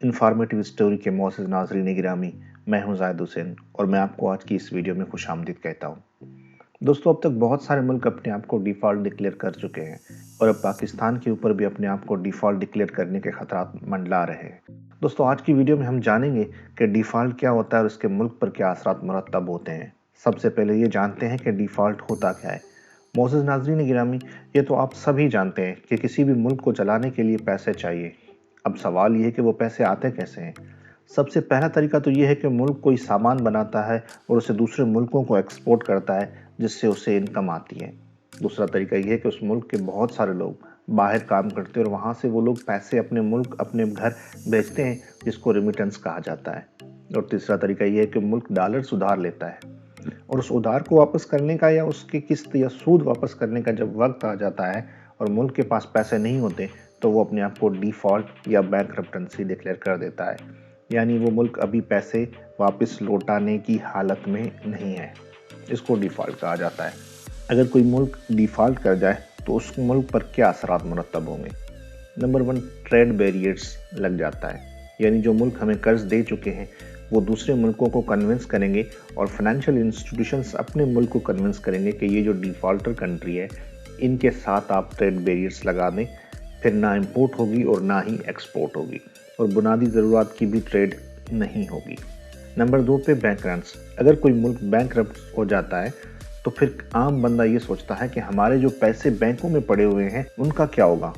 Informative story کے معزز ناظرین گرامی، میں ہوں زاہد حسین اور میں آپ کو آج کی اس ویڈیو میں خوش آمدید کہتا ہوں۔ دوستو، اب تک بہت سارے ملک اپنے آپ کو ڈیفالٹ ڈکلیئر کر چکے ہیں اور اب پاکستان کے اوپر بھی اپنے آپ کو ڈیفالٹ ڈکلیئر کرنے کے خطرات منڈلا رہے ہیں۔ دوستو، آج کی ویڈیو میں ہم جانیں گے کہ ڈیفالٹ کیا ہوتا ہے اور اس کے ملک پر کیا اثرات مرتب ہوتے ہیں۔ سب سے پہلے یہ جانتے ہیں کہ ڈیفالٹ ہوتا کیا ہے۔ معزز ناظرین گرامی، یہ تو آپ سبھی جانتے ہیں کہ کسی بھی ملک کو چلانے کے لیے پیسے چاہیے۔ اب سوال یہ ہے کہ وہ پیسے آتے کیسے ہیں۔ سب سے پہلا طریقہ تو یہ ہے کہ ملک کوئی سامان بناتا ہے اور اسے دوسرے ملکوں کو ایکسپورٹ کرتا ہے، جس سے اسے انکم آتی ہے۔ دوسرا طریقہ یہ ہے کہ اس ملک کے بہت سارے لوگ باہر کام کرتے ہیں اور وہاں سے وہ لوگ پیسے اپنے ملک اپنے گھر بھیجتے ہیں، جس کو ریمیٹنس کہا جاتا ہے۔ اور تیسرا طریقہ یہ ہے کہ ملک ڈالرز ادھار لیتا ہے اور اس ادھار کو واپس کرنے کا یا اس کی قسط یا سود واپس کرنے کا جب وقت آ جاتا ہے اور ملک کے پاس پیسے نہیں ہوتے تو وہ اپنے آپ کو ڈیفالٹ یا بینکرپٹنسی ڈکلیئر کر دیتا ہے، یعنی وہ ملک ابھی پیسے واپس لوٹانے کی حالت میں نہیں ہے۔ اس کو ڈیفالٹ کہا جاتا ہے۔ اگر کوئی ملک ڈیفالٹ کر جائے تو اس ملک پر کیا اثرات مرتب ہوں گے؟ نمبر 1، ٹریڈ بیریئرز لگ جاتا ہے، یعنی جو ملک ہمیں قرض دے چکے ہیں وہ دوسرے ملکوں کو کنونس کریں گے اور فائنینشیل انسٹیٹیوشنز اپنے ملک کو کنونس کریں گے کہ یہ جو ڈیفالٹر کنٹری ہے ان کے ساتھ آپ ٹریڈ بیریئرز لگا دیں، پھر نہ امپورٹ ہوگی اور نہ ہی ایکسپورٹ ہوگی اور بنیادی ضرورات کی بھی ٹریڈ نہیں ہوگی۔ نمبر 2 پہ بینک رنز۔ اگر کوئی ملک بینک رپٹ ہو جاتا ہے تو پھر عام بندہ یہ سوچتا ہے کہ ہمارے جو پیسے بینکوں میں پڑے ہوئے ہیں ان کا کیا ہوگا۔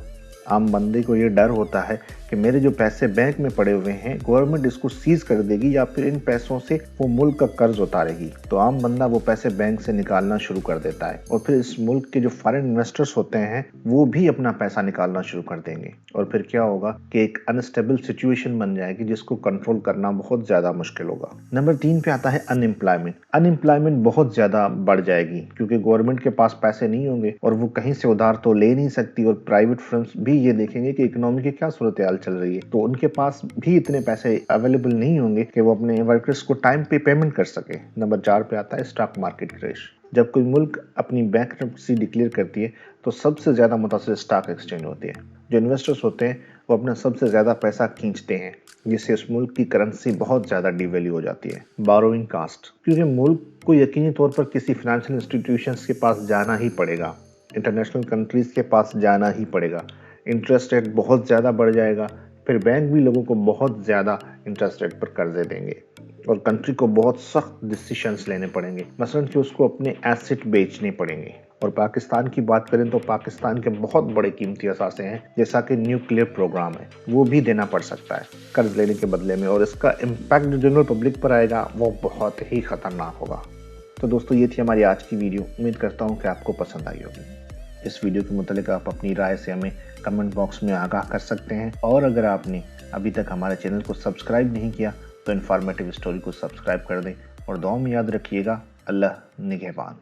عام بندے کو یہ ڈر ہوتا ہے کہ میرے جو پیسے بینک میں پڑے ہوئے ہیں گورنمنٹ اس کو سیز کر دے گی یا پھر ان پیسوں سے وہ ملک کا قرض اتارے گی، تو عام بندہ وہ پیسے بینک سے نکالنا شروع کر دیتا ہے اور پھر اس ملک کے جو فارن انویسٹرز ہوتے ہیں وہ بھی اپنا پیسہ نکالنا شروع کر دیں گے اور پھر کیا ہوگا کہ ایک انسٹیبل سچویشن بن جائے گی جس کو کنٹرول کرنا بہت زیادہ مشکل ہوگا۔ نمبر 3 پہ آتا ہے ان امپلائمنٹ بہت زیادہ بڑھ جائے گی کیونکہ گورنمنٹ کے پاس پیسے نہیں ہوں گے اور وہ کہیں سے ادھار تو لے نہیں سکتی اور پرائیویٹ فرمز بھی یہ دیکھیں گے کہ اکنومی کی کیا صورتحال چل رہی ہے، تو ان کے پاس بھی اتنے پیسے اویلیبل نہیں ہوں گے کہ وہ اپنے ورکرز کو ٹائم پہ پیمنٹ کر سکے۔ نمبر 4 پہ آتا ہے اسٹاک مارکیٹ کریش۔ جب کوئی ملک اپنی بینکرپٹسی ڈکلیئر کرتی ہے تو سب سے زیادہ متاثر اسٹاک ایکسچینج ہوتی ہے۔ جو انویسٹرز ہوتے ہیں وہ اپنا سب سے زیادہ پیسہ کھینچتے ہیں، جس سے اس ملک کی کرنسی بہت زیادہ ڈی ویلیو ہو جاتی ہے۔ باروئنگ کاسٹ، کیونکہ ملک کو یقینی طور پر کسی فائنینشیل انسٹیٹیوشنز کے پاس جانا ہی پڑے گا، انٹرنیشنل کنٹریز کے پاس جانا ہی پڑے گا، انٹرسٹ ریٹ بہت زیادہ بڑھ جائے گا، پھر بینک بھی لوگوں کو بہت زیادہ انٹرسٹ ریٹ پر قرضے دیں گے اور کنٹری کو بہت سخت ڈیسیشنز لینے پڑیں گے، مثلا کہ اس کو اپنے ایسٹ بیچنے پڑیں گے۔ اور پاکستان کی بات کریں تو پاکستان کے بہت بڑے قیمتی اثاثے ہیں جیسا کہ نیوکلیئر پروگرام ہے، وہ بھی دینا پڑ سکتا ہے قرض لینے کے بدلے میں، اور اس کا امپیکٹ جو جنرل پبلک پر آئے گا وہ بہت ہی خطرناک ہوگا۔ تو دوستو، یہ تھی ہماری آج کی ویڈیو، امید کرتا ہوں کہ آپ کو پسند آئی ہوگی۔ اس ویڈیو کے متعلق آپ اپنی رائے سے ہمیں کمنٹ باکس میں آگاہ کر سکتے ہیں، اور اگر آپ نے ابھی تک ہمارے چینل کو سبسکرائب نہیں کیا تو انفارمیٹیو اسٹوری کو سبسکرائب کر دیں اور دعاؤں میں یاد رکھیے گا۔ اللہ نگہبان۔